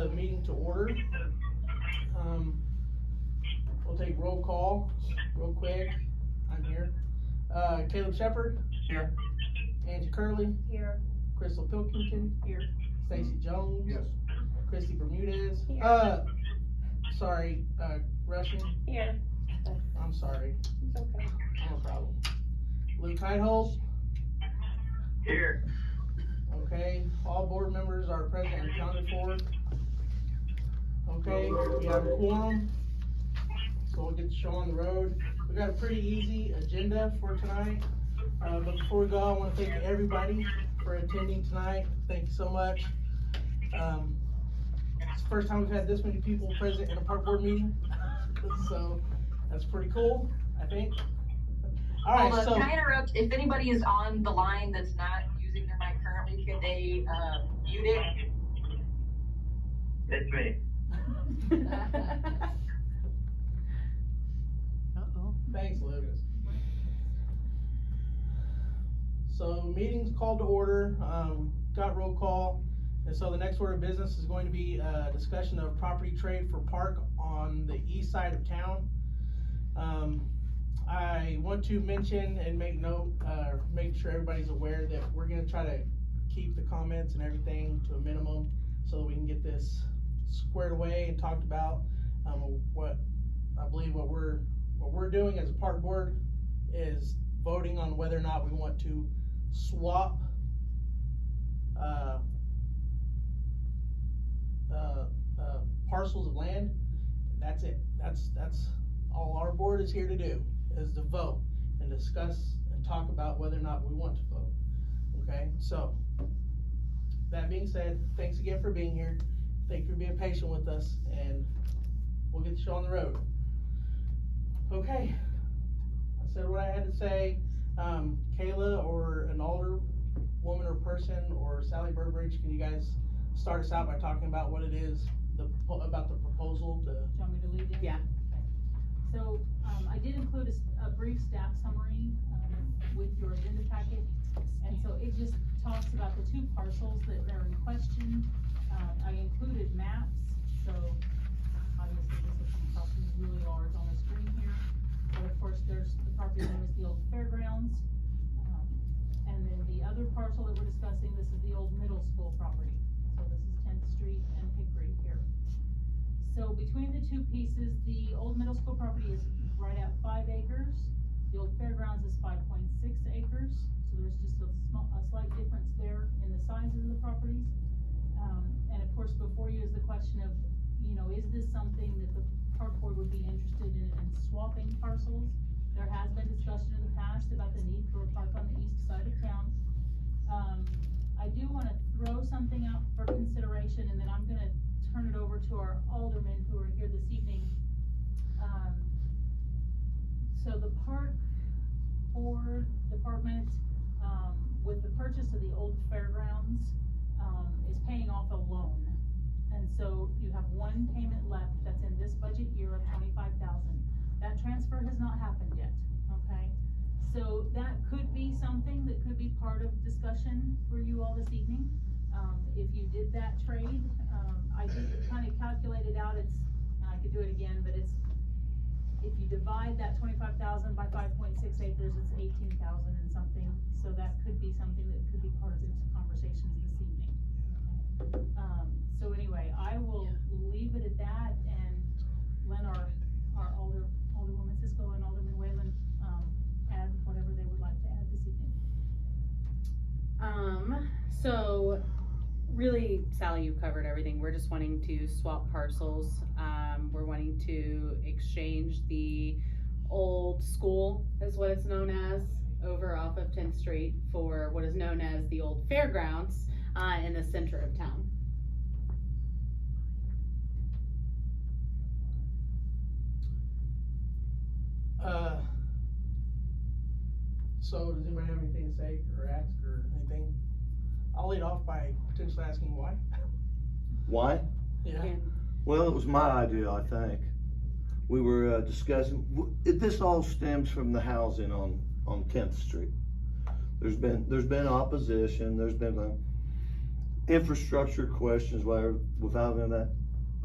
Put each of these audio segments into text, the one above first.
the meeting to order. We'll take roll call real quick. I'm here. Caleb Shepard. Here. Angie Curley. Here. Crystal Pilkington. Here. Stacy Jones. Yes. Christy Bermudez. Here. Sorry, Russian. Here. I'm sorry. It's okay. No problem. Luke Heidholz. Here. Okay, all board members are present and accounted for. Okay, we have a quorum, so we'll get the show on the road. We got a pretty easy agenda for tonight, but before we go, I wanna thank everybody for attending tonight. Thank you so much. It's the first time we've had this many people present in a park board meeting, so that's pretty cool, I think. All right, Hold so. on, can I interrupt? If anybody is on the line that's not using their mic currently, could they, mute it? It's me. Thanks, Luke. So meeting's called to order, got roll call, and so the next order of business is going to be a discussion of property trade for park on the east side of town. I want to mention and make note, make sure everybody's aware that we're gonna try to keep the comments and everything to a minimum so that we can get this squared away and talked about. What I believe what we're doing as a park board is voting on whether or not we want to swap parcels of land. That's it. That's all our board is here to do, is to vote and discuss and talk about whether or not we want to vote. Okay, so that being said, thanks again for being here. Thank you for being patient with us, and we'll get the show on the road. Okay, I said what I had to say. Kayla or an older woman or person or Sally Burbridge, can you guys start us out by talking about what it is, about the proposal to? Do you want me to lead in? Yeah. Okay. So, I did include a brief staff summary, with your agenda packet. And so it just talks about the two parcels that are in question. I included maps, so obviously this will come across as really large on the screen here. But of course, there's the property known as the old fairgrounds. And then the other parcel that we're discussing, this is the old middle school property. So this is 10th Street and Hickory here. So between the two pieces, the old middle school property is right at 5 acres. The old fairgrounds is 5.6 acres. So there's just a slight difference there in the sizes of the properties. And of course, before you is the question of, you know, is this something that the park board would be interested in swapping parcels? There has been discussion in the past about the need for a park on the east side of town. I do wanna throw something out for consideration, and then I'm gonna turn it over to our aldermen who are here this evening. So the park board department, with the purchase of the old fairgrounds, is paying off a loan. And so you have one payment left that's in this budget year of $25,000. That transfer has not happened yet, okay? So that could be something that could be part of discussion for you all this evening. If you did that trade, I did kind of calculate it out, and I could do it again, but it's, if you divide that 25,000 by 5.6 acres, it's 18,000 and something. So that could be something that could be part of this conversations this evening. So anyway, I will leave it at that and let our Alderwoman Cisco and Alderman Whalen, add whatever they would like to add this evening. So really, Sally, you covered everything. We're just wanting to swap parcels. We're wanting to exchange the old school, is what it's known as, over off of 10th Street for what is known as the old fairgrounds, in the center of town. So does anybody have anything to say or ask or anything? I'll lead off by potentially asking why. Why? Yeah. Well, it was my idea, I think. We were discussing, this all stems from the housing on 10th Street. There's been opposition, infrastructure questions, whatever, without any of that.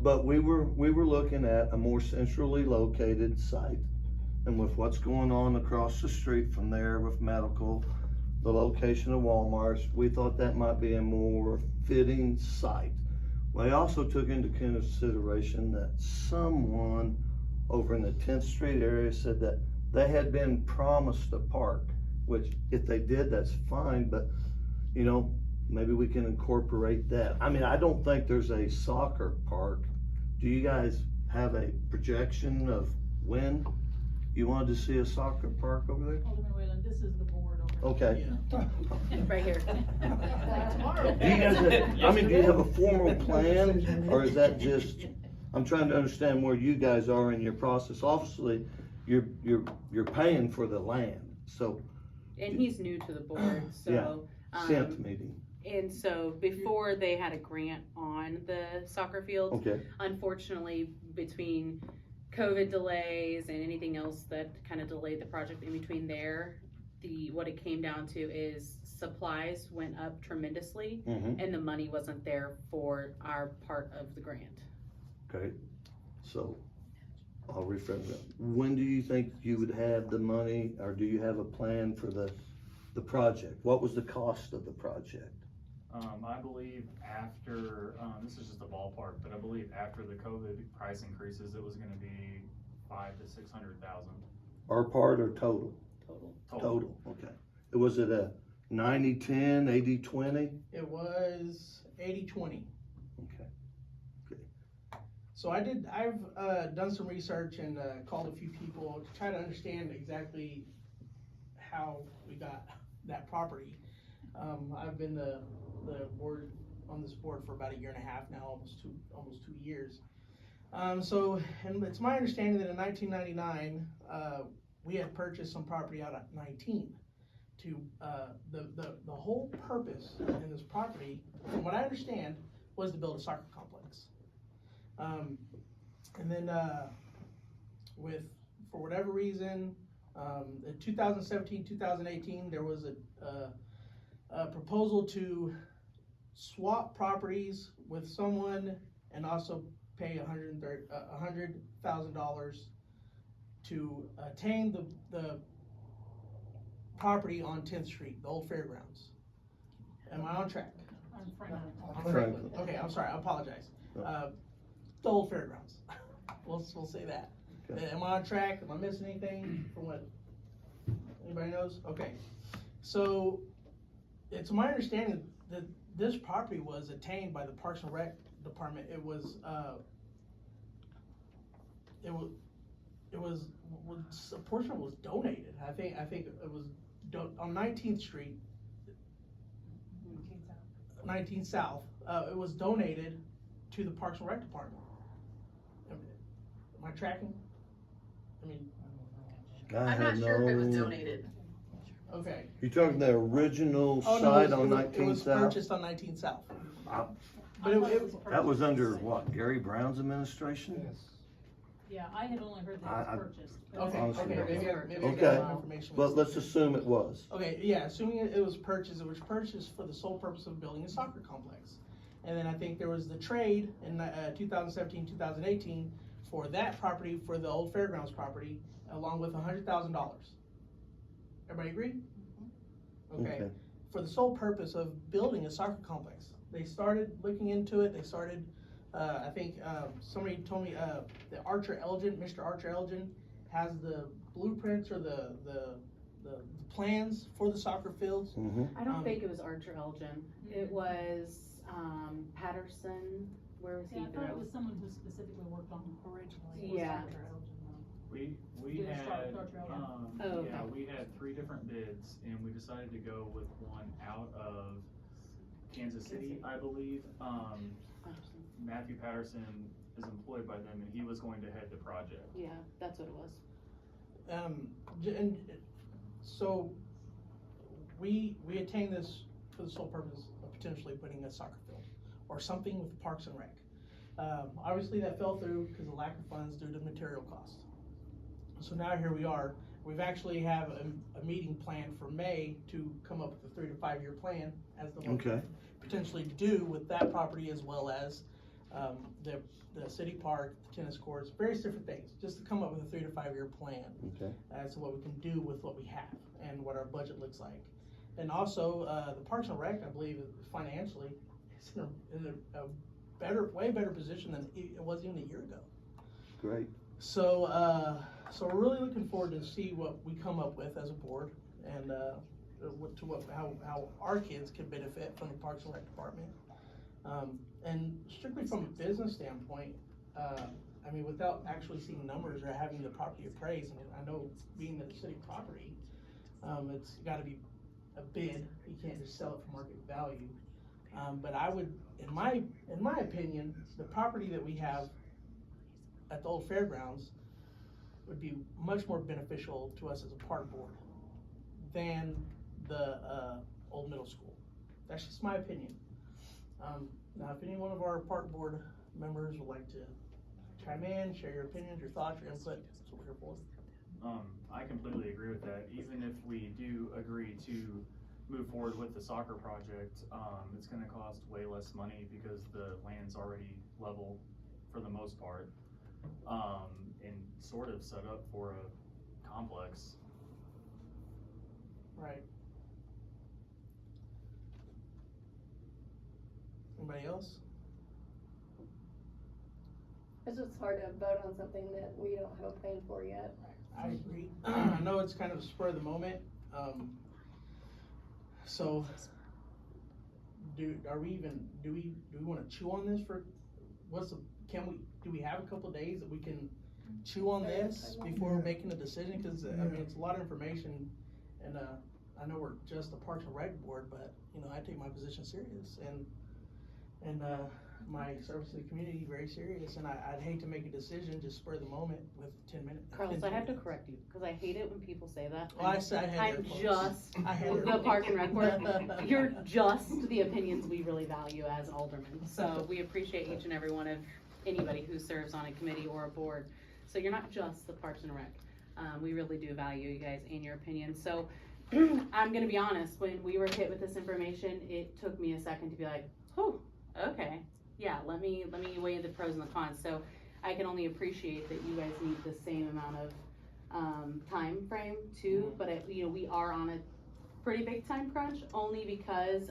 But we were looking at a more centrally located site. And with what's going on across the street from there with medical, the location of Walmart's, we thought that might be a more fitting site. We also took into consideration that someone over in the 10th Street area said that they had been promised a park, which if they did, that's fine, but you know, maybe we can incorporate that. I mean, I don't think there's a soccer park. Do you guys have a projection of when you wanted to see a soccer park over there? Alderman Whalen, this is the board over there. Okay. Right here. Like tomorrow. Do you guys have, I mean, do you have a formal plan, or is that just, I'm trying to understand where you guys are in your process. Obviously, you're paying for the land, so, And he's new to the board, Yeah. so, 10th meeting, and so before they had a grant on the soccer field, okay, unfortunately, between COVID delays and anything else that kind of delayed the project in between there, what it came down to is supplies went up tremendously mm-hmm, and the money wasn't there for our part of the grant. okay, so, I'll rephrase that. When do you think you would have the money, or do you have a plan for the project? What was the cost of the project? I believe after, this is just a ballpark, but I believe after the COVID price increases, it was gonna be 500,000 to 600,000 Our part or total? Total. Total, okay. Was it a 90-10, 80-20? It was 80-20. Okay. So I've done some research and called a few people to try to understand exactly how we got that property. I've been the board, on this board for about 1.5 years now, almost 2 years. So, and it's my understanding that in 1999, we had purchased some property out at 19 to, the whole purpose in this property, from what I understand, was to build a soccer complex. And then, for whatever reason, in 2017, 2018, there was a proposal to swap properties with someone and also pay $100,000 to attain the property on 10th Street, the old fairgrounds. Am I on track? I'm Franklin. On Franklin. Okay, I'm sorry, I apologize. The old fairgrounds. We'll say that. Okay. Am I on track? Am I missing anything from what anybody knows? Okay. So it's my understanding that this property was attained by the Parks and Rec department. It was a portion was donated. I think it was on 19th Street, 19 South. It was donated to the Parks and Rec department. Am I tracking? I mean, I'm not sure if it was donated. okay. You're talking the original Oh, no, site it on was 19 South? purchased on 19 South. But That was under what, Gary Brown's administration? Yeah, I had only heard that I- it was purchased. but Okay, Honestly, okay, maybe I Okay. got wrong information. But let's assume it was. Okay, yeah, assuming it was purchased for the sole purpose of building a soccer complex. And then I think there was the trade in 2017, 2018 for that property, for the old fairgrounds property, along with $100,000. Everybody agree? Okay, for the sole purpose of building a soccer complex. They started looking into it, I think, somebody told me, that Archer Elgin, Mr. Archer Elgin, has the blueprints or the plans for the soccer fields. Mm-hmm. I don't think it was Archer Elgin. It was, Patterson. Where was he Yeah, I thought it through? was someone who specifically worked on originally. Yeah. We Yeah, had, Charlotte Dartrell. Oh, okay. yeah, we had 3 different bids, and we decided to go with one out of Kansas City, I believe. Patterson. Matthew Patterson is employed by them, and he was going to head the project. Yeah, that's what it was. And so we attained this for the sole purpose of potentially putting a soccer field or something with Parks and Rec. Obviously that fell through because of lack of funds due to material costs. So now here we are. We've actually have a meeting planned for May to come up with a 3 to 5 year plan as the Okay. potentially do with that property as well as, the city park, the tennis courts, various different things, just to come up with a 3 to 5 year plan Okay. as to what we can do with what we have and what our budget looks like. And also, the Parks and Rec, I believe, financially, is in a better, way better position than it was even a year ago. Great. So, so we're really looking forward to see what we come up with as a board and, how our kids can benefit from the Parks and Rec department. And strictly from a business standpoint, I mean, without actually seeing numbers or having the property appraised, and I know being the city property, it's gotta be a bid, you can't just sell it for market value. But I would, in my opinion, the property that we have at the old fairgrounds would be much more beneficial to us as a park board than the, old middle school. That's just my opinion. Now, if any one of our park board members would like to chime in, share your opinions, your thoughts, your input, that's what we're here for. I completely agree with that. Even if we do agree to move forward with the soccer project, it's gonna cost way less money because the land's already level for the most part. And sort of set up for a complex. Right. Anybody else? It's just hard to vote on something that we don't have a plan for yet. I agree. I know it's kind of a spur of the moment, so do we wanna chew on this for, do we have a couple days that we can chew on this before we're making a decision? Cause I mean, it's a lot of information, and, I know we're just a Parks and Rec board, but, you know, I take my position serious, and my service to the community very serious, and I'd hate to make a decision just spur of the moment with 10 minutes. Carlos, I have to correct you, cause I hate it when people say that. Well, I said I had I'm air quotes. just I had air the quotes. Park and Rec board. You're just the opinions we really value as an alderman. So we appreciate each and every one of anybody who serves on a committee or a board. So you're not just the Parks and Rec. We really do value you guys and your opinions. So I'm gonna be honest, when we were hit with this information, it took me a second to be like, oh, okay. Yeah, let me weigh the pros and the cons. So I can only appreciate that you guys need the same amount of time frame too, but you know, we are on a pretty big time crunch only because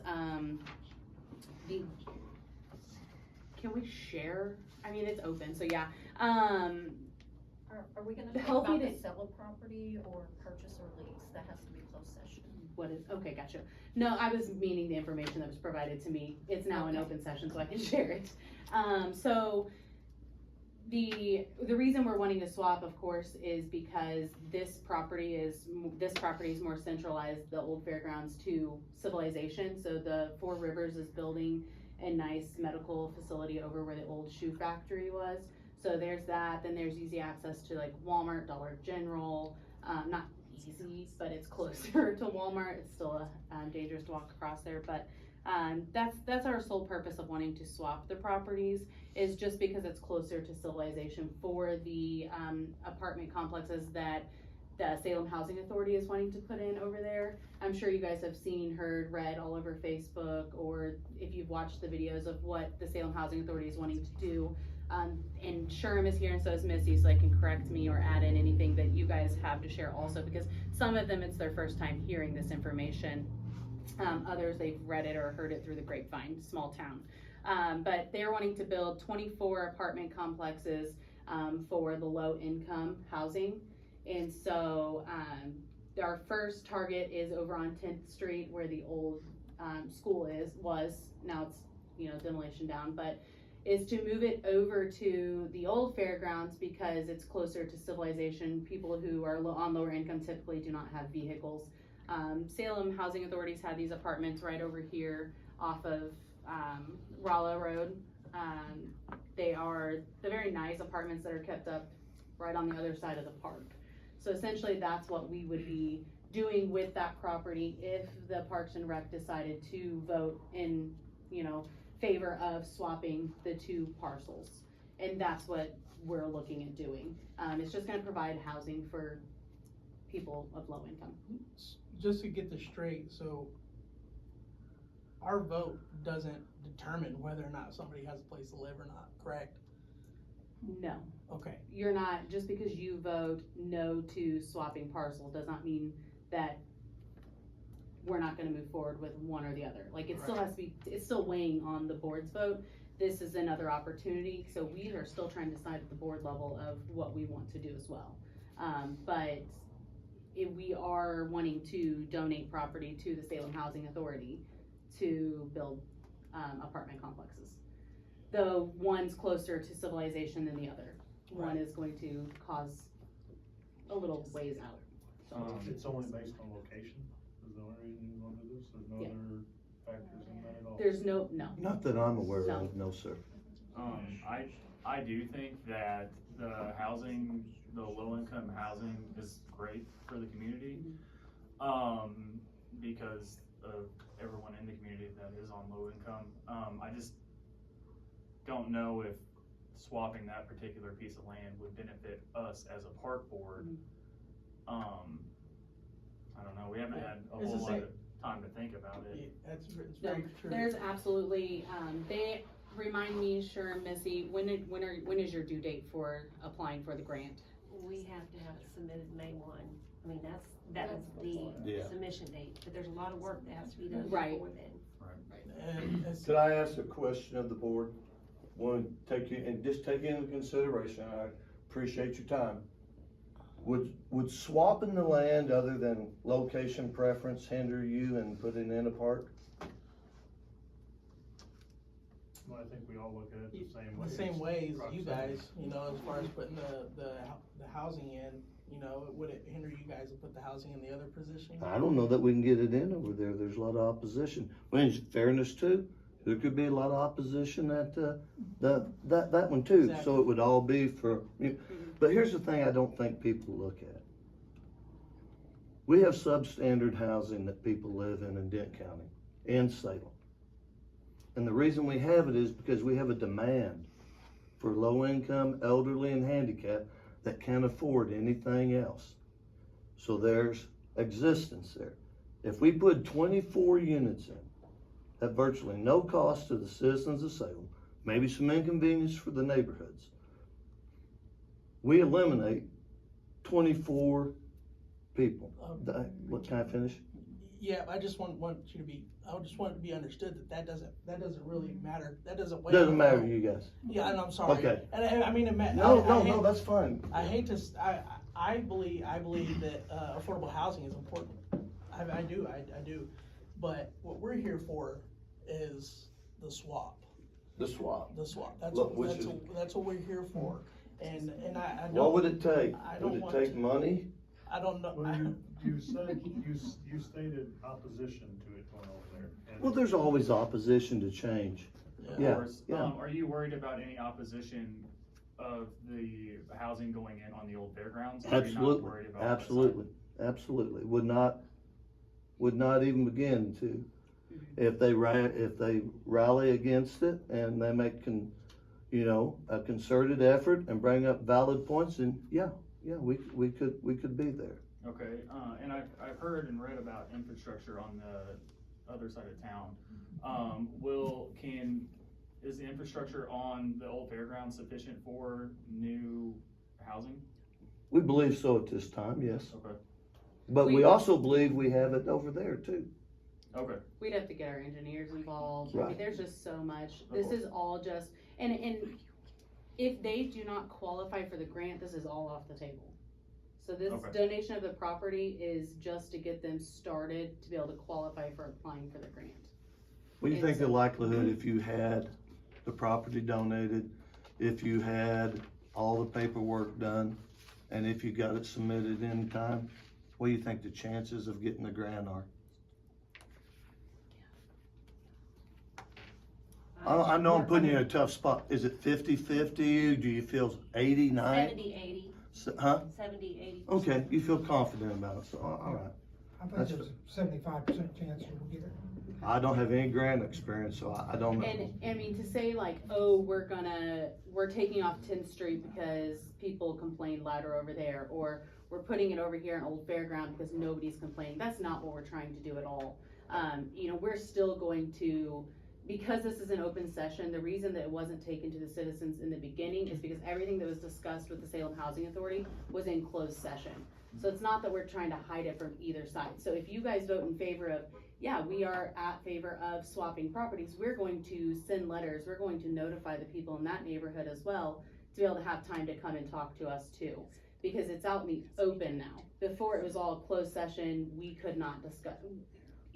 can we share? I mean, it's open, so yeah. Are we gonna The talk healthy about the to- sell of property or purchase or lease? That has to be closed session. What is, okay, gotcha. No, I was meaning the information that was provided to me. It's now an Okay. open session, so I can share it. So the reason we're wanting to swap, of course, is because this property is more centralized, the old fairgrounds, to civilization. So the Four Rivers is building a nice medical facility over where the old shoe factory was. So there's that, then there's easy access to like Walmart, Dollar General, not easy, but it's closer to Walmart. It's still dangerous to walk across there, but that's our sole purpose of wanting to swap the properties, is just because it's closer to civilization for the apartment complexes that the Salem Housing Authority is wanting to put in over there. I'm sure you guys have seen, heard, read all over Facebook, or if you've watched the videos of what the Salem Housing Authority is wanting to do. And Sherm is here, and so is Missy, so they can correct me or add in anything that you guys have to share also, because some of them, it's their first time hearing this information. Others, they've read it or heard it through the grapevine, small town. But they're wanting to build 24 apartment complexes for the low income housing. And so our first target is over on 10th Street where the old school was, now it's, you know, demolition down, but is to move it over to the old fairgrounds because it's closer to civilization. People who are on lower income typically do not have vehicles. Salem Housing Authorities had these apartments right over here off of Rolla Road. They are the very nice apartments that are kept up right on the other side of the park. So essentially that's what we would be doing with that property if the Parks and Rec decided to vote in, you know, favor of swapping the two parcels. And that's what we're looking at doing. It's just gonna provide housing for people of low income. Just to get this straight, so our vote doesn't determine whether or not somebody has a place to live or not, correct? No, Okay, you're not, just because you vote no to swapping parcel does not mean that we're not gonna move forward with one or the other. Like, it still has to be, it's still weighing on the board's vote. This is another opportunity, so we are still trying to decide at the board level of what we want to do as well. But if we are wanting to donate property to the Salem Housing Authority to build, apartment complexes. Though one's closer to civilization than the other. One Right. is going to cause a little ways out. It's only based on location, is the only reason you wanna do this, there's no Yeah. other factors in that at all? There's no, Not that I'm aware No. of, no, sir. I do think that the housing, the low-income housing is great for the community. Because of everyone in the community that is on low income. I just don't know if swapping that particular piece of land would benefit us as a park board. I don't know, we haven't had a It's the whole lot same. of time to think about yeah, it. it's no, very true. there's absolutely, they remind me, sure, Missy, when is your due date for applying for the grant? We have to have it submitted May 1. I mean, that is the Yeah. submission date, but there's a lot of work that has to be done Right. before then. And it's, Could I ask a question of the board? Want to take you, and just take into consideration, I appreciate your time. Would swapping the land other than location preference hinder you in putting in a park? Well, I think we all look at it the same way. the same way as you Proximity. guys, you know, as far as putting the housing in, you know, would it hinder you guys to put the housing in the other position? I don't know that we can get it in over there, there's a lot of opposition. Well, in fairness too, there could be a lot of opposition at, that one too, so Exactly. it would all be for, but here's the thing I don't think people look at. We have substandard housing that people live in Dent County and Salem. And the reason we have it is because we have a demand for low income, elderly and handicapped that can't afford anything else. So there's existence there. If we put 24 units in, at virtually no cost to the citizens of Salem, maybe some inconvenience for the neighborhoods, we eliminate 24 people. What, can I finish? Yeah, I just want you to be, I just want it to be understood that doesn't really matter, that doesn't weigh. Doesn't on matter the to vote. you guys. Yeah, and I'm sorry. Okay. And I mean, No, that's fine. I hate to, I believe that, affordable housing is important. I do, but what we're here for is the swap. The swap. That's Look, which that's what we're here for, and I don't. What would it take? I don't Would it want take to- money? I don't know. Well, you said, you stated opposition to it going over there. and- Well, there's always opposition to change. Of Yeah, course. yeah. Are you worried about any opposition of the housing going in on the old fairgrounds? Or are you not Absolutely, worried about that side? absolutely. Would not even begin to. If they rally against it and they make a concerted effort and bring up valid points, and we could be there. Okay, and I've heard and read about infrastructure on the other side of town. Is the infrastructure on the old fairground sufficient for new housing? We believe so at this time, yes. Okay. But we also believe we have it over there too. Okay. We'd have to get our engineers involved. I mean, Right. there's just so much. Of This course. is all just, and if they do not qualify for the grant, this is all off the table. So this Okay. donation of the property is just to get them started to be able to qualify for applying for the grant. What do you think the likelihood if you had the property donated, if you had all the paperwork done, and if you got it submitted in time, what do you think the chances of getting the grant are? I know I'm putting you in a tough spot. Is it 50-50? Do you feel 89? 70-80, Huh? 70-80. Okay, you feel confident about it, so, all right. I think That's there's a 75% chance we'll get it. I don't have any grant experience, so I don't know. And, I mean, to say like, oh, we're taking off 10th Street because people complain louder over there, or we're putting it over here in Old Fairground because nobody's complaining, that's not what we're trying to do at all. You know, we're still going to, because this is an open session, the reason that it wasn't taken to the citizens in the beginning is because everything that was discussed with the Salem Housing Authority was in closed session. So it's not that we're trying to hide it from either side. So if you guys vote in favor of, yeah, we are at favor of swapping properties, we're going to send letters, we're going to notify the people in that neighborhood as well to be able to have time to come and talk to us too. Because it's out in the open now. Before it was all closed session, we could not discuss.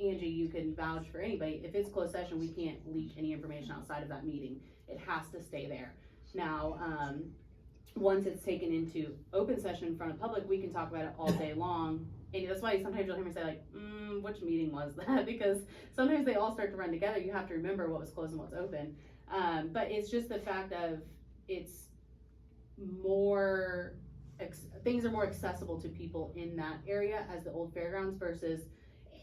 Angie, you can vouch for anybody. If it's closed session, we can't leak any information outside of that meeting. It has to stay there. Now, once it's taken into open session in front of public, we can talk about it all day long. And that's why sometimes you'll hear me say like, which meeting was that? Because sometimes they all start to run together. You have to remember what was closed and what's open. But it's just the fact of it's more, things are more accessible to people in that area as the old fairgrounds versus,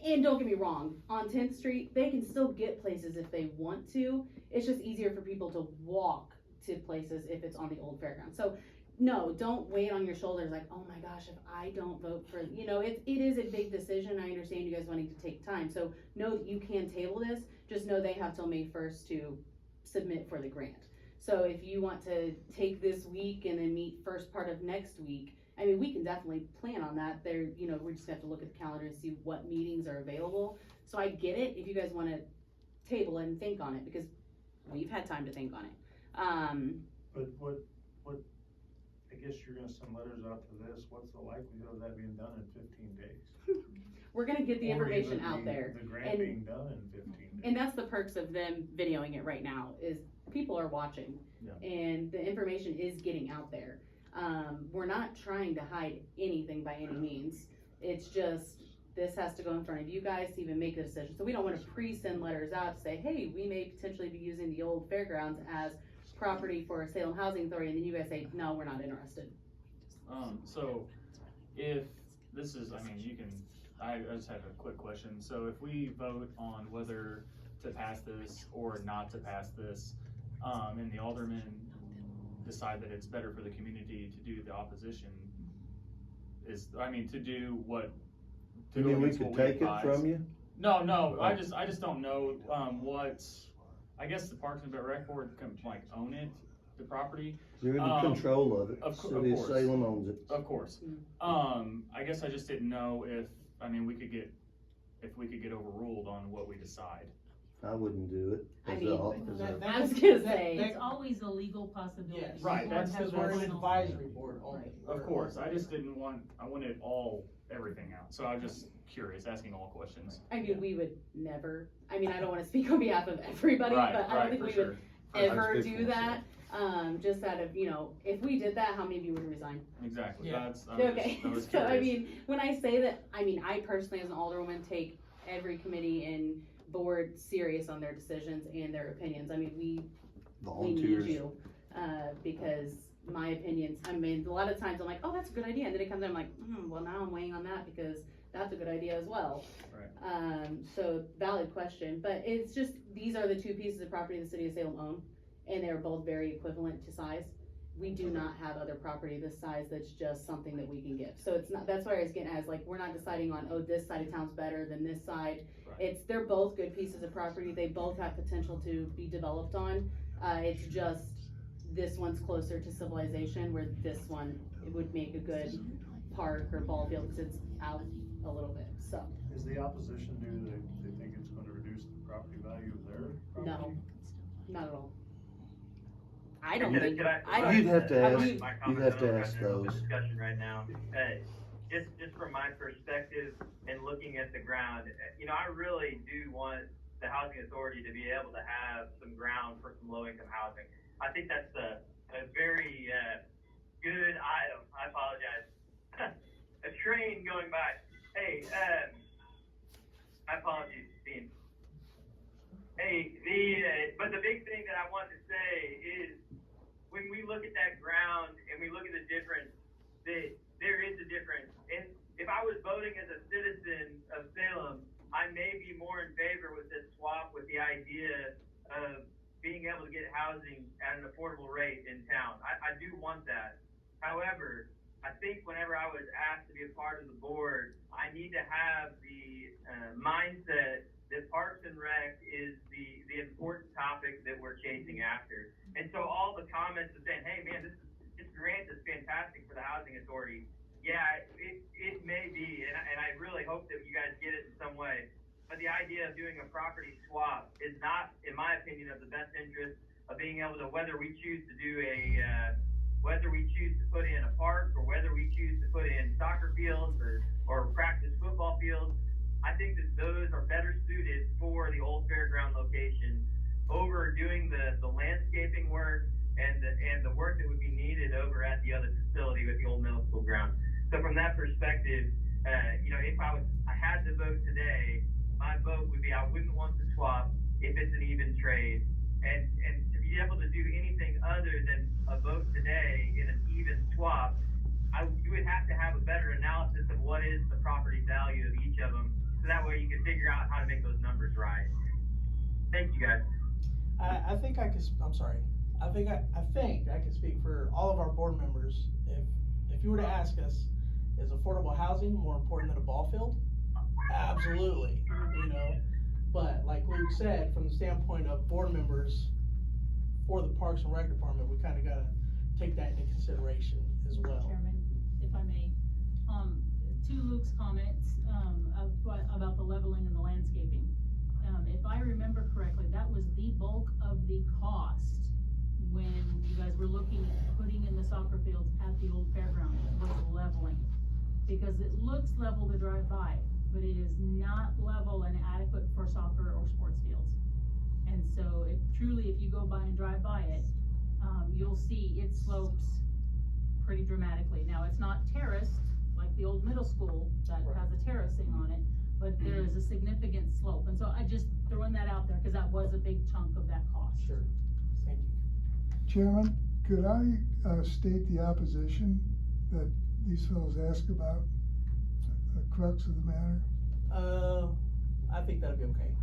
and don't get me wrong, on 10th Street, they can still get places if they want to. It's just easier for people to walk to places if it's on the old fairground. So no, don't weigh it on your shoulders like, oh my gosh, if I don't vote for, you know, it is a big decision. I understand you guys wanting to take time. So know that you can table this. Just know they have till May 1st to submit for the grant. So if you want to take this week and then meet first part of next week, I mean, we can definitely plan on that. There, you know, we just have to look at the calendar and see what meetings are available. So I get it if you guys want to table it and think on it because we've had time to think on it. But what, I guess you're gonna send letters out to this, what's the likelihood of that being done in 15 days? We're gonna get the Or information even out there. The grant And- being done in 15 days. And that's the perks of them videoing it right now is people are watching and the information is getting out there. We're not trying to hide anything by any means. It's just, this has to go in front of you guys to even make a decision. So we don't want to pre-send letters out to say, hey, we may potentially be using the old fairgrounds as property for Salem Housing Authority. And then you guys say, no, we're not interested. So if this is, I mean, you can, I just have a quick question. So if we vote on whether to pass this or not to pass this, and the aldermen decide that it's better for the community to do the opposition, to do what, to You go mean we against what could we take it advise. from you? No, I just don't know, what, I guess the Parks and Rec Board can like own it, the property. You're in control of it. Of City of course. Salem owns it. Of course. I guess I just didn't know if we could get overruled on what we decide. I wouldn't do it. I as mean, a- as a- I was gonna say. It's always a legal possibility. Yes. Right, That's that's- because we're an that's- advisory board only. Of course, I wanted everything out, so I'm just curious, asking all questions. I mean, we would never, I mean, I don't wanna speak on behalf of everybody, Right, but I don't right, think for we sure. would I ever speak do for that. Just out of, you know, if we did that, how many of you would resign? Exactly, Yeah. Okay, I was so I curious. mean, when I say that, I mean, I personally as an alderwoman take every committee and board serious on their decisions and their opinions. I mean, we need Volunteers. you, because my opinions, I mean, a lot of times I'm like, oh, that's a good idea, and then it comes out, I'm like, well, now I'm weighing on that because that's a good idea as well. Right. So valid question, but it's just, these are the two pieces of property the city of Salem own, and they're both very equivalent to size. We do not have other property this size that's just something that we can give. So it's not, that's why I was getting at, is like, we're not deciding on, oh, this side of town's better than this side. Right. They're both good pieces of property. They both have potential to be developed on. It's just, this one's closer to civilization, where this one, it would make a good park or ball field, because it's out a little bit, so. Is the opposition due to, they think it's gonna reduce the property value of their property? No, not at all. I don't Can I- think, can I- I don't. You'd have to I ask, mean- My you'd comments have to on ask the open those. discussion right now. Just from my perspective and looking at the ground, I really do want the housing authority to be able to have some ground for some low-income housing. I think that's a very good item. I apologize. A train going by. Hey, my apologies, Dean. Hey, but the big thing that I wanted to say is, when we look at that ground and we look at the difference, that there is a difference. And if I was voting as a citizen of Salem, I may be more in favor with this swap, with the idea of being able to get housing at an affordable rate in town. I do want that. However, I think whenever I was asked to be a part of the board, I need to have the mindset that Parks and Rec is the important topic that we're chasing after. And so all the comments of saying, hey man, this grant is fantastic for the housing authority. Yeah, it may be, and I really hope that you guys get it in some way. But the idea of doing a property swap is not, in my opinion, of the best interest of being able to, whether we choose to do whether we choose to put in a park or whether we choose to put in soccer fields or practice football fields. I think that those are better suited for the old fairground location over doing the landscaping work and the work that would be needed over at the other facility with the old middle school ground. So from that perspective, if I had to vote today, my vote would be I wouldn't want to swap if it's an even trade. And to be able to do anything other than a vote today in an even swap, you would have to have a better analysis of what is the property value of each of them, so that way you can figure out how to make those numbers right. Thank you, guys. I think I can speak for all of our board members. If you were to ask us, is affordable housing more important than a ball field? Absolutely, but like Luke said, from the standpoint of board members for the Parks and Rec Department, we kinda gotta take that into consideration as well. Chairman, if I may, to Luke's comments, about the leveling and the landscaping. If I remember correctly, that was the bulk of the cost when you guys were looking at putting in the soccer fields at the old fairground, was leveling. Because it looks level to drive by, but it is not level and adequate for soccer or sports fields. And so if you go by and drive by it, you'll see it slopes pretty dramatically. Now, it's not terraced like the old middle school that has a terracing on it, but there is a significant slope. And so I just throwing that out there, cause that was a big chunk of that cost. Sure, thank you. Chairman, could I, state the opposition that these fellows ask about, the crux of the matter? I think that'd be okay.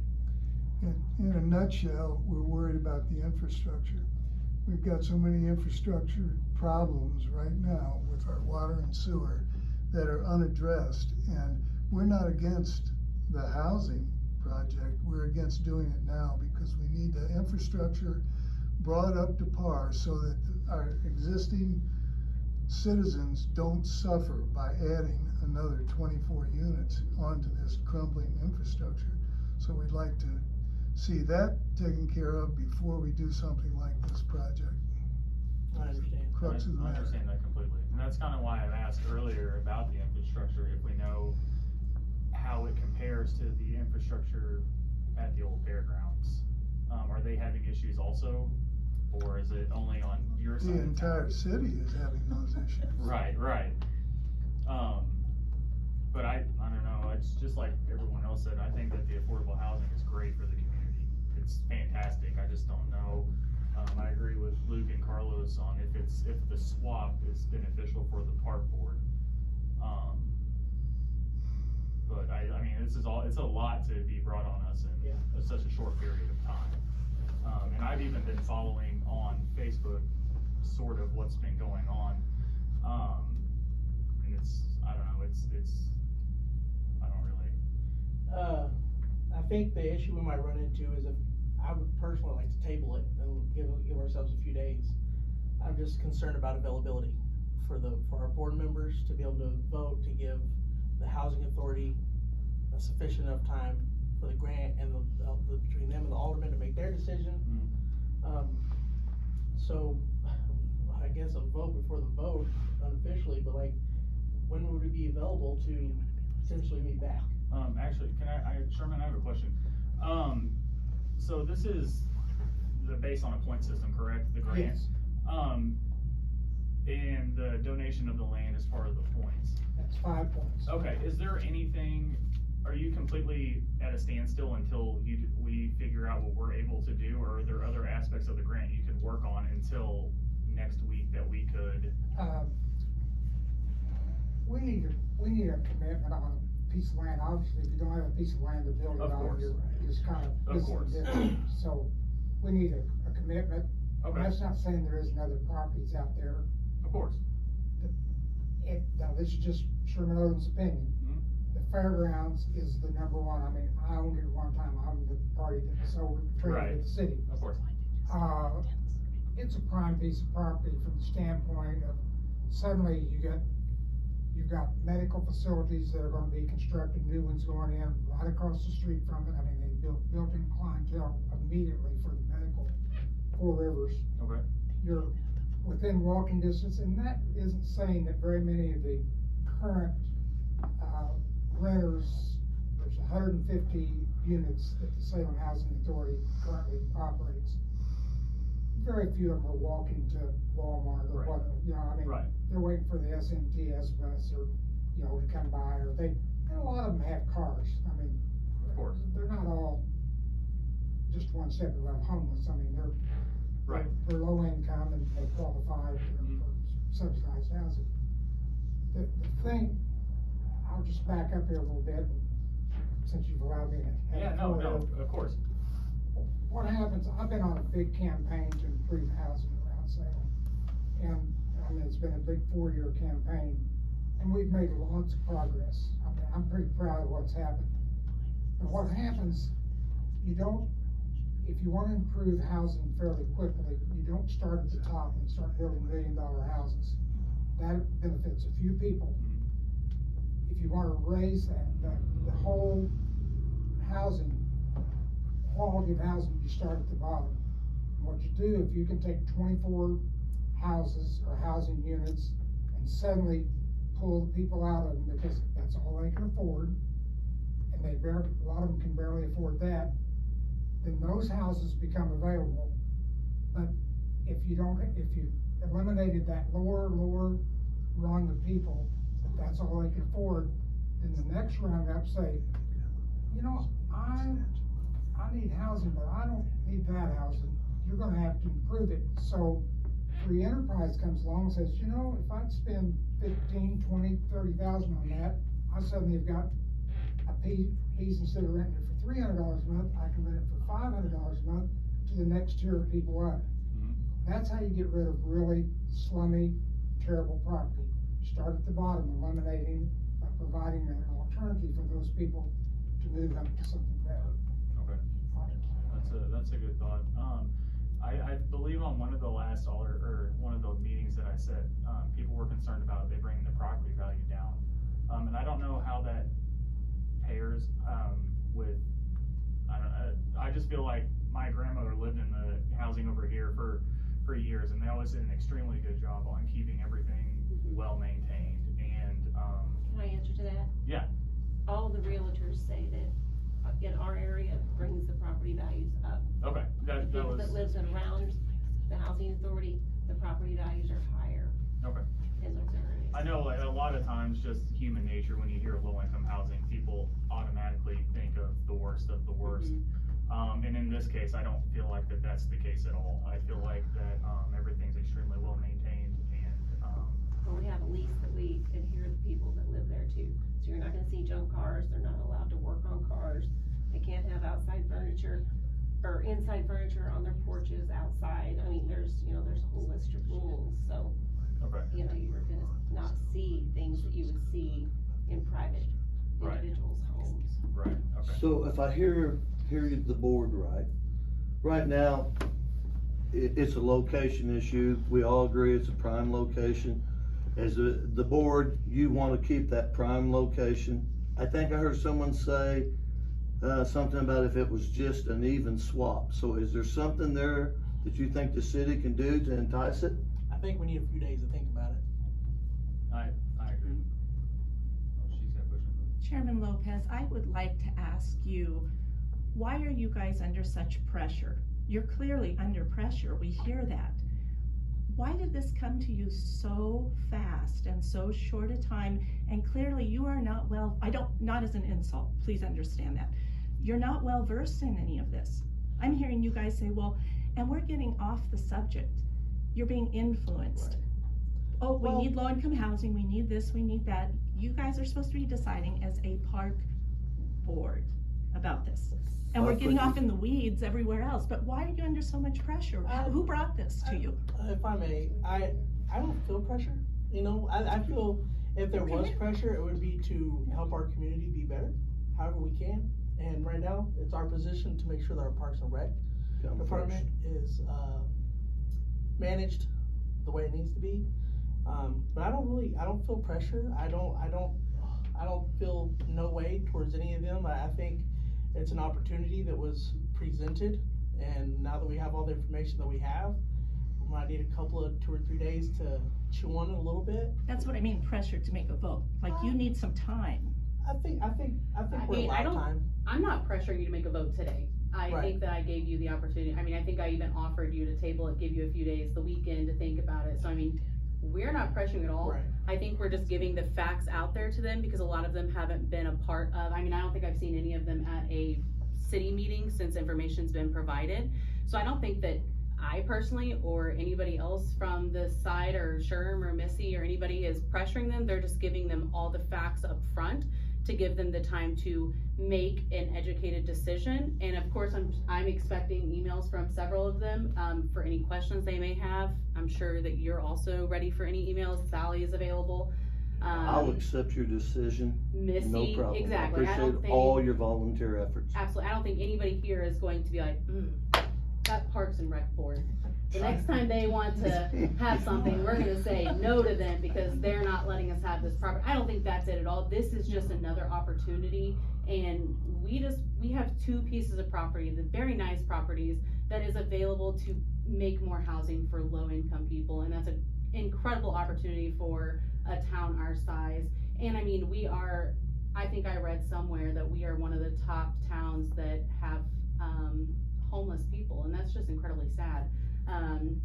In a nutshell, we're worried about the infrastructure. We've got so many infrastructure problems right now with our water and sewer that are unaddressed, and we're not against the housing project, we're against doing it now because we need the infrastructure brought up to par so that our existing citizens don't suffer by adding another 24 units onto this crumbling infrastructure. So we'd like to see that taken care of before we do something like this project. I understand. Crux of the I matter. understand that completely, and that's kinda why I've asked earlier about the infrastructure, if we know how it compares to the infrastructure at the old fairgrounds. Are they having issues also, or is it only on your side? The entire city is having those issues. Right. But I don't know, it's just like everyone else said, I think that the affordable housing is great for the community. It's fantastic, I just don't know. I agree with Luke and Carlos on if the swap is beneficial for the park board. But I mean, it's a lot to be brought on us in such a short period of time. And I've even been following on Facebook sort of what's been going on. And I don't know, I don't really. I think the issue we might run into is if I would personally like to table it and give ourselves a few days. I'm just concerned about availability for our board members to be able to vote to give the housing authority a sufficient enough time for the grant and between them and the aldermen to make their decision. So I guess a vote before the vote unofficially, but like, when would it be available to potentially meet back? Actually, Sherman, I have a question. So this is based on a point system, correct? The grant? Yes. And the donation of the land is part of the points. That's 5 points. Okay, is there anything, are you completely at a standstill until we figure out what we're able to do, or are there other aspects of the grant you could work on until next week that we could? We need a commitment on a piece of land. Obviously, if you don't have a piece of land to build it Of on, course. you're just kind of Of missing course. the difference. So we need a commitment. Okay. That's not saying there isn't other properties out there. Of course. Now, this is just Sherman Oden's opinion. Mhm. The fairgrounds is the number one. I mean, I owned it at one time. I'm the party that sold it, traded Right. with the city. Of course. It's a prime piece of property from the standpoint of suddenly you've got medical facilities that are gonna be constructed, new ones going in right across the street from it. I mean, they built-in clientele immediately for the medical, Four Rivers. Okay. You're within walking distance, and that isn't saying that very many of the current, renters, there's 150 units that the Salem Housing Authority currently operates. Very few of them are walking to Walmart or Right. what, you know, I mean, Right. they're waiting for the SMTS bus or, you know, to come by, or and a lot of them have cars. I mean, Of course. they're not all just one step above homeless. I mean, Right. they're low income and they qualify for subsidized housing. The thing, I'll just back up here a little bit, since you've allowed me to have. Yeah, the no, floor. of course. What happens, I've been on a big campaign to improve housing around Salem. And, I mean, it's been a big 4-year campaign, and we've made lots of progress. I mean, I'm pretty proud of what's happened. But what happens, if you wanna improve housing fairly quickly, you don't start at the top and start building $1 million houses. That benefits a few people. If you wanna raise the whole housing, quality of housing, you start at the bottom. And what you do, if you can take 24 houses or housing units and suddenly pull the people out of them because that's all they can afford, and a lot of them can barely afford that, then those houses become available. But if you eliminated that lower rung of people, if that's all they can afford, then the next rung up say, you know, I need housing, but I don't need that housing. You're gonna have to improve it. So free enterprise comes along and says, you know, if I'd spend 15, 20, 30,000 on that, I suddenly have got a piece instead of renting it for $300 a month, I can rent it for $500 a month to the next tier of people up. That's how you get rid of really slummy, terrible property. Start at the bottom, eliminating, by providing an alternative for those people to move up to something better. Okay. That's a good thought. I believe on one of the last or one of the meetings that I said, people were concerned about they bringing the property value down. And I don't know how that pairs, with, I just feel like my grandmother lived in the housing over here for years, and they always did an extremely good job on keeping everything well maintained, and, Can I answer to that? Yeah. All the realtors say that in our area brings the property values up. Okay, The people was, that lives around the housing authority, the property values are higher okay. in those areas. I know, like, a lot of times, just human nature, when you hear low-income housing, people automatically think of the worst of the worst. And in this case, I don't feel like that's the case at all. I feel like that, everything's extremely well maintained, and, Well, we have a lease that we adhere the people that live there to. So you're not gonna see junk cars, they're not allowed to work on cars, they can't have outside furniture or inside furniture on their porches outside. I mean, there's a whole list of rules, so, okay. you're gonna not see things that you would see in private Right. individuals' homes. Right, okay. So if I hear the board right now, it's a location issue. We all agree it's a prime location. As the board, you wanna keep that prime location. I think I heard someone say, something about if it was just an even swap. So is there something there that you think the city can do to entice it? I think we need a few days to think about it. I agree. Oh, she's got a question. Chairman Lopez, I would like to ask you, why are you guys under such pressure? You're clearly under pressure, we hear that. Why did this come to you so fast and so short a time? And clearly you are not not as an insult, please understand that. You're not well versed in any of this. I'm hearing you guys say, well, and we're getting off the subject. You're being influenced. Right. Oh, we Well- need low-income housing, we need this, we need that. You guys are supposed to be deciding as a park board about this. And we're getting off in the weeds everywhere else, but why are you under so much pressure? Who brought this to you? If I may, I don't feel pressure, you know, I feel If there was pressure, it would be to help our community be better, however we can. And right now, it's our position to make sure that our Parks and Rec department is, managed the way it needs to be. But I don't feel pressure. I don't feel no way towards any of them. I think it's an opportunity that was presented, and now that we have all the information that we have, we might need a couple of 2 or 3 days to chew on it a little bit. That's what I mean, pressure to make a vote, like you need some time. I think we're mean, I allowed don't- time. I'm not pressuring you to make a vote today. I Right. think that I gave you the opportunity, I mean, I think I even offered you to table it, give you a few days, the weekend to think about it, so I mean, we're not pressuring at all. Right. I think we're just giving the facts out there to them, because a lot of them haven't been a part of, I mean, I don't think I've seen any of them at a city meeting since information's been provided. So I don't think that I personally, or anybody else from the side, or Sherm or Missy, or anybody is pressuring them. They're just giving them all the facts up front to give them the time to make an educated decision. And of course, I'm expecting emails from several of them, for any questions they may have. I'm sure that you're also ready for any emails. Sally is available. I'll accept your decision, Missy, no problem. exactly. I don't Appreciate think, all your volunteer efforts. absolutely, I don't think anybody here is going to be like, that Parks and Rec board. The next time they want to have something, we're gonna say no to them because they're not letting us have this property. I don't think that's it at all. This is just another opportunity, and we have 2 pieces of property, the very nice properties, that is available to make more housing for low-income people, and that's an incredible opportunity for a town our size. And I mean, I think I read somewhere that we are one of the top towns that have, homeless people, and that's just incredibly sad. And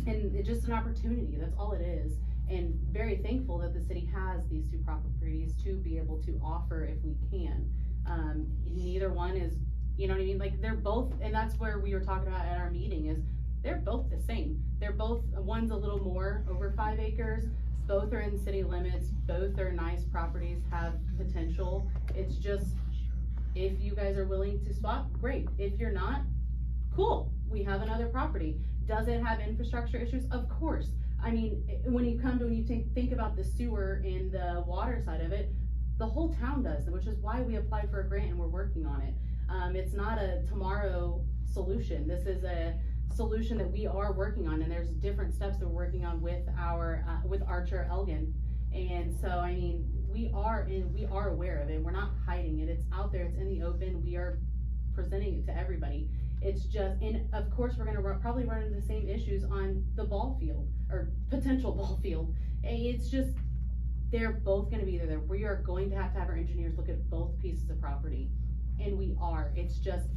it's just an opportunity, that's all it is. And very thankful that the city has these 2 properties to be able to offer if we can. Neither one is, you know what I mean, like, they're both, and that's where we were talking about at our meeting, is they're both the same. They're both, one's a little more, over 5 acres, both are in city limits, both are nice properties, have potential. It's just, if you guys are willing to swap, great. If you're not, cool, we have another property. Does it have infrastructure issues? Of course. I mean, when you think about the sewer and the water side of it, the whole town does, which is why we applied for a grant and we're working on it. It's not a tomorrow solution. This is a solution that we are working on, and there's different steps that we're working on with our, with Archer Elgin. And so, I mean, we are aware of it. We're not hiding it. It's out there, it's in the open. We are presenting it to everybody. It's just, and of course, we're gonna probably run into the same issues on the ball field, or potential ball field. It's just, they're both gonna be there. We are going to have our engineers look at both pieces of property, and we are. It's just,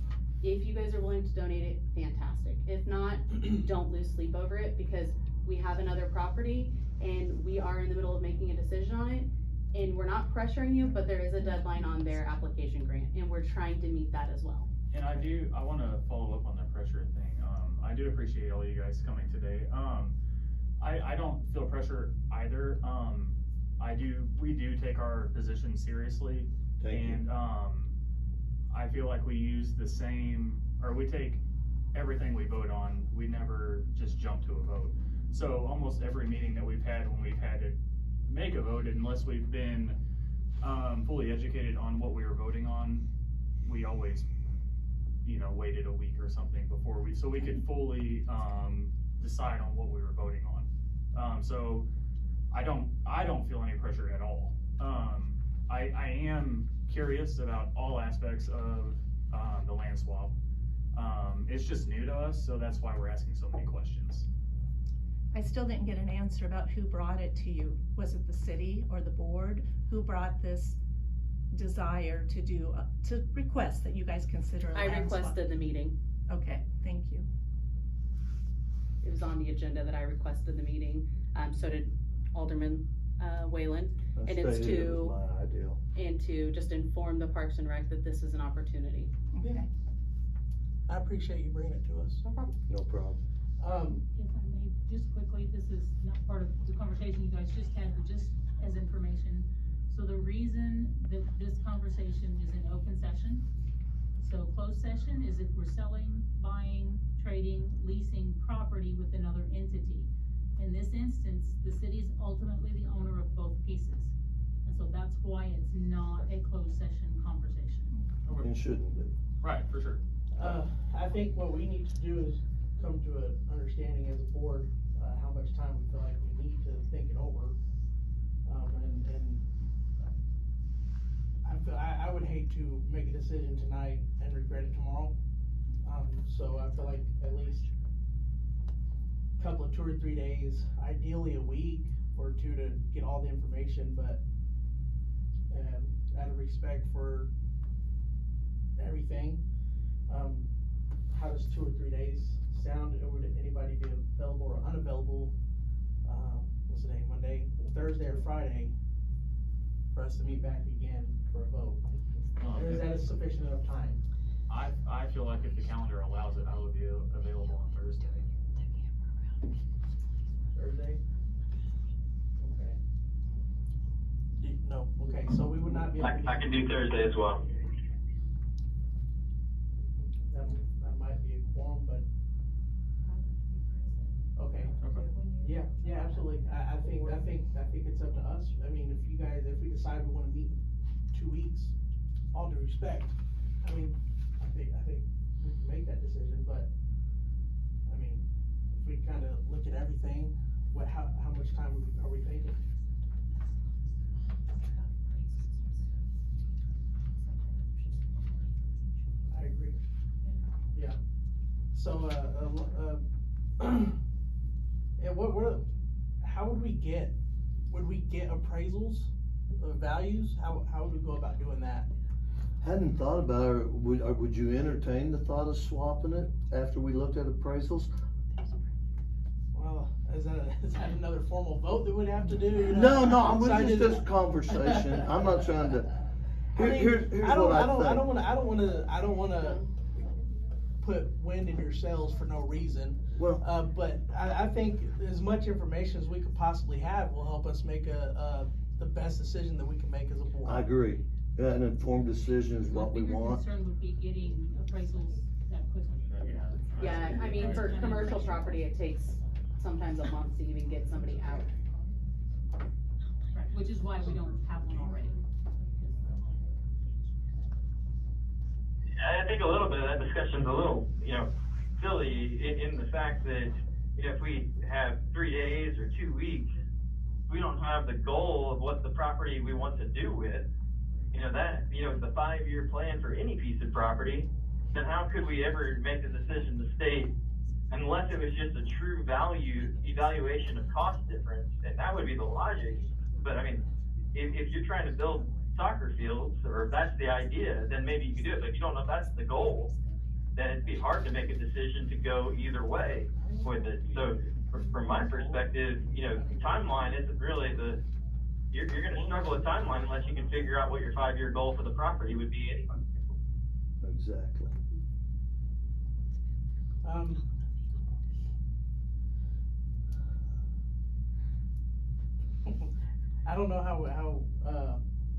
if you guys are willing to donate it, fantastic. If not, don't lose sleep over it, because we have another property, and we are in the middle of making a decision on it, and we're not pressuring you, but there is a deadline on their application grant, and we're trying to meet that as well. And I wanna follow up on that pressure thing. I do appreciate all you guys coming today. I don't feel pressure either. We do take our position seriously. Thank you. And, I feel like we use the same, or we take everything we vote on, we never just jump to a vote. So almost every meeting that we've had, when we've had to make a vote, unless we've been, fully educated on what we were voting on, we always, waited a week or something before so we could fully, decide on what we were voting on. So I don't feel any pressure at all. I am curious about all aspects of, the land swap. It's just new to us, so that's why we're asking so many questions. I still didn't get an answer about who brought it to you. Was it the city or the board? Who brought this desire to request that you guys consider a I land swap? requested the meeting. Okay, thank you. It was on the agenda that I requested the meeting. So did Alderman, Whalen. I And it's stated it to- was my ideal. And to just inform the Parks and Rec that this is an opportunity. Okay. I appreciate you bringing it to us. No problem. No problem. If I may, just quickly, this is not part of the conversation you guys just had, but just as information. So the reason that this conversation is in open session, so closed session is if we're selling, buying, trading, leasing property with another entity. In this instance, the city's ultimately the owner of both pieces. And so that's why it's not a closed session conversation. And shouldn't be. Right, for sure. I think what we need to do is come to an understanding as a board, how much time we feel like we need to think it over. And I would hate to make a decision tonight and regret it tomorrow. So I feel like at least a couple of 2 or 3 days, ideally a week or two to get all the information, but out of respect for everything, how does 2 or 3 days sound? Would anybody be available or unavailable, what's the day, Monday, Thursday or Friday, for us to meet back again for a vote? Or is that sufficient enough time? I feel like if the calendar allows it, I would be available on Thursday. Thursday? Okay. No, okay, so we would not be able to. I can do Thursday as well. That might be a quorum, but. Okay. Yeah, absolutely. I think it's up to us. I mean, if we decide we wanna meet in 2 weeks, all due respect, I mean, I think we can make that decision, but, I mean, if we kinda look at everything, how much time are we thinking? I agree. Yeah. So, and how would we get appraisals of values? How would we go about doing that? Hadn't thought about it. Would you entertain the thought of swapping it after we looked at appraisals? Well, is that another formal vote that we'd have to do? You know? No, So I it's just didn't- this conversation. I'm not trying to. Here's I don't wanna put wind in your sails for no reason. Well, But I think as much information as we could possibly have will help us make the best decision that we can make as a board. I agree. An informed decision is what we My bigger want. concern would be getting appraisals that quickly. Yeah, I mean, for commercial property, it takes sometimes a month to even get somebody out. Right, which is why we don't have one already. I think a little bit of that discussion's a little, silly in the fact that, if we have 3 days or 2 weeks, we don't have the goal of what the property we want to do with. The 5-year plan for any piece of property, then how could we ever make a decision to state, unless it was just a true value evaluation of cost difference, and that would be the logic. But I mean, if you're trying to build soccer fields, or if that's the idea, then maybe you could do it, but if you don't know if that's the goal, then it'd be hard to make a decision to go either way with it. So from my perspective, timeline isn't really you're gonna struggle with timeline unless you can figure out what your 5-year goal for the property would be anyway. Exactly. I don't know how,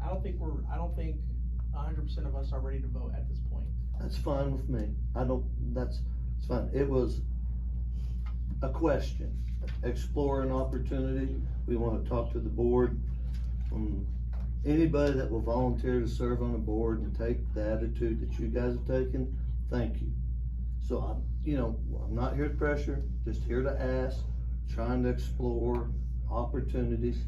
I don't think 100% of us are ready to vote at this point. That's fine with me. It's fine. It was a question, explore an opportunity. We wanna talk to the board. Anybody that will volunteer to serve on a board and take the attitude that you guys have taken, thank you. So I'm not here to pressure, just here to ask, trying to explore opportunities.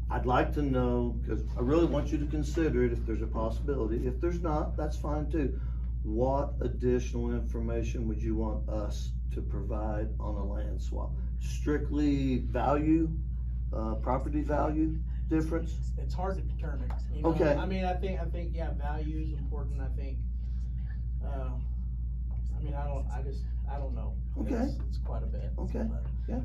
I'd like to know, because I really want you to consider it if there's a possibility. If there's not, that's fine too. What additional information would you want us to provide on a land swap? Strictly value, property value difference? It's hard to determine, you know? Okay. I mean, I think, yeah, value is important, I think. I don't know. Okay. It's quite a bit. Okay, but, yeah.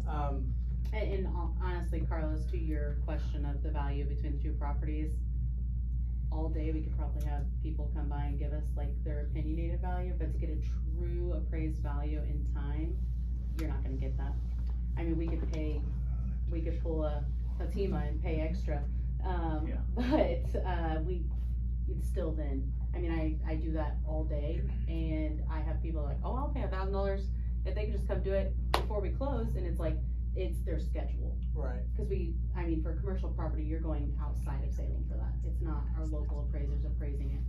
And honestly, Carlos, to your question of the value between the two properties, all day we could probably have people come by and give us like their opinionated value, but to get a true appraised value in time, you're not gonna get that. I mean, we could pull a Fatima and pay extra, but, it's still then, I mean, I do that all day, and I have people like, oh, I'll pay $1,000 if they can just come do it before we close, and it's like, it's their schedule. Right. Cause for commercial property, you're going outside of Salem for that, it's not our local appraisers appraising it.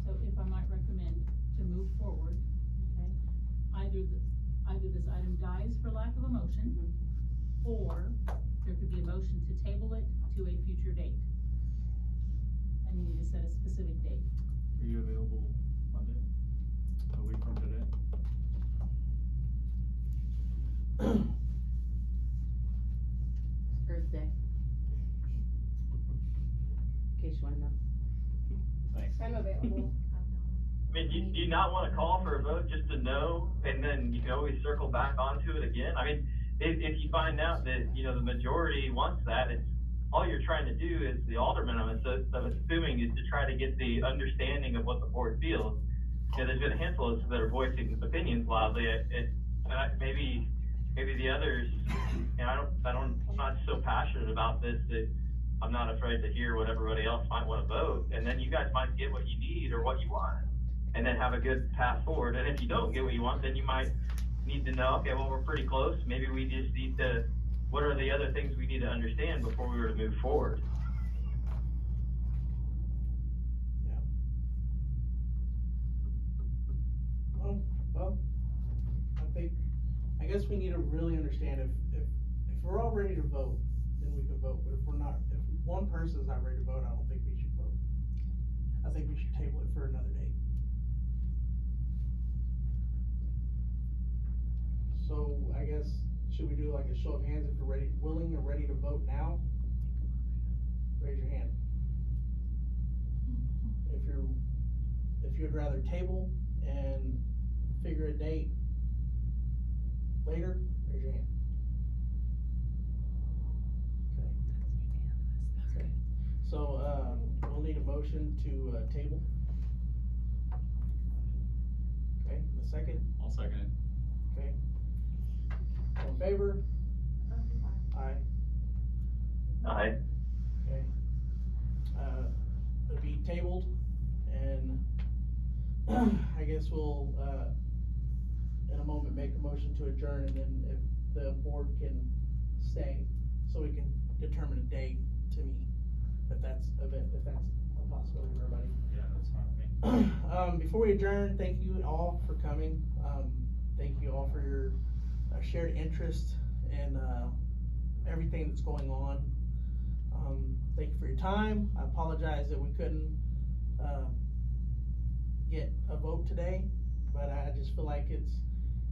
So if I might recommend to move forward, okay, either this item dies for lack of a motion, or there could be a motion to table it to a future date. And you need to set a specific date. Are you available Monday? A week from today? Earth Day. In case you wanna know. Thanks. I'm available. I mean, do you not wanna call for a vote just to know, and then you can always circle back onto it again? I mean, if you find out that, the majority wants that, it's, all you're trying to do is, the alderman, I'm assuming, is to try to get the understanding of what the board feels. There's been a handful of us that are voicing opinions loudly, maybe the others, I'm not so passionate about this that I'm not afraid to hear what everybody else might wanna vote, and then you guys might get what you need or what you want, and then have a good path forward. And if you don't get what you want, then you might need to know, okay, well, we're pretty close, maybe we just need to, what are the other things we need to understand before we were to move forward? Well, I guess we need to really understand if we're all ready to vote, then we can vote, but if we're not, if one person's not ready to vote, I don't think we should vote. I think we should table it for another date. So I guess, should we do like a show of hands if you're willing and ready to vote now? Raise your hand. If you'd rather table and figure a date later, raise your hand. Okay. So, we'll need a motion to, table. Okay, a second? I'll second it. Okay. All in favor? Aye. Aye. Okay. It'll be tabled, and I guess we'll, in a moment, make a motion to adjourn, and then if the board can stay, so we can determine a date to meet, if that's a possibility for everybody. Yeah, that's fine with me. Before we adjourn, thank you all for coming. Thank you all for your shared interest in everything that's going on. Thank you for your time. I apologize that we couldn't get a vote today, but I just feel like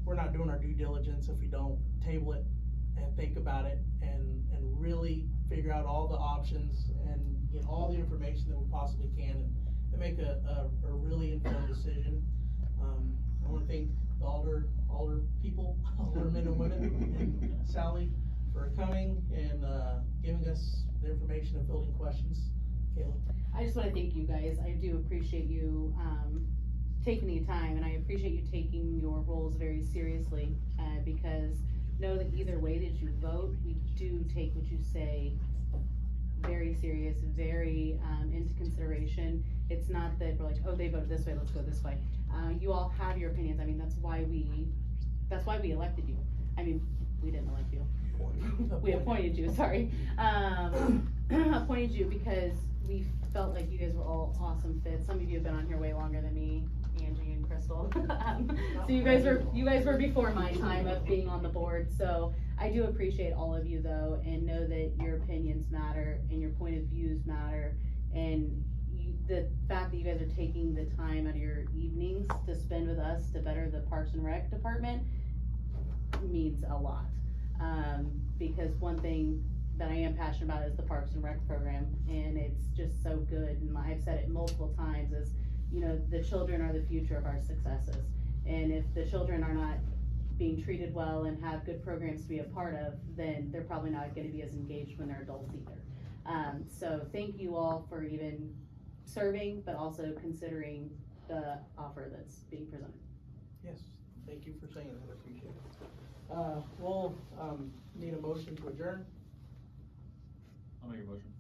we're not doing our due diligence if we don't table it and think about it and really figure out all the options and get all the information that we possibly can and make a really informed decision. I wanna thank the alder people, aldermen and women, and Sally for coming and giving us the information and fielding questions. Kayla? I just wanna thank you guys, I do appreciate you, taking the time, and I appreciate you taking your roles very seriously, because know that either way that you vote, we do take what you say very serious, very, into consideration. It's not that we're like, oh, they voted this way, let's go this way. You all have your opinions, I mean, that's why we elected you. I mean, we didn't elect you. We appointed you, sorry. Appointed you because we felt like you guys were all awesome fits. Some of you have been on here way longer than me, Angie and Crystal. So you guys were before my time of being on the board. So I do appreciate all of you though, and know that your opinions matter and your point of views matter. And the fact that you guys are taking the time out of your evenings to spend with us to better the Parks and Rec department means a lot. Because one thing that I am passionate about is the Parks and Rec program, and it's just so good, and I've said it multiple times, is, the children are the future of our successes, and if the children are not being treated well and have good programs to be a part of, then they're probably not gonna be as engaged when they're adults either. So thank you all for even serving, but also considering the offer that's being presented. Yes, thank you for saying that, I appreciate it. We'll, need a motion to adjourn. I'll make a motion.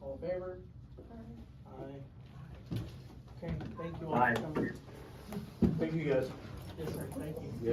All in favor? Aye. Okay, thank you all Aye. for coming. Thank you, guys. Yes, sir, thank you.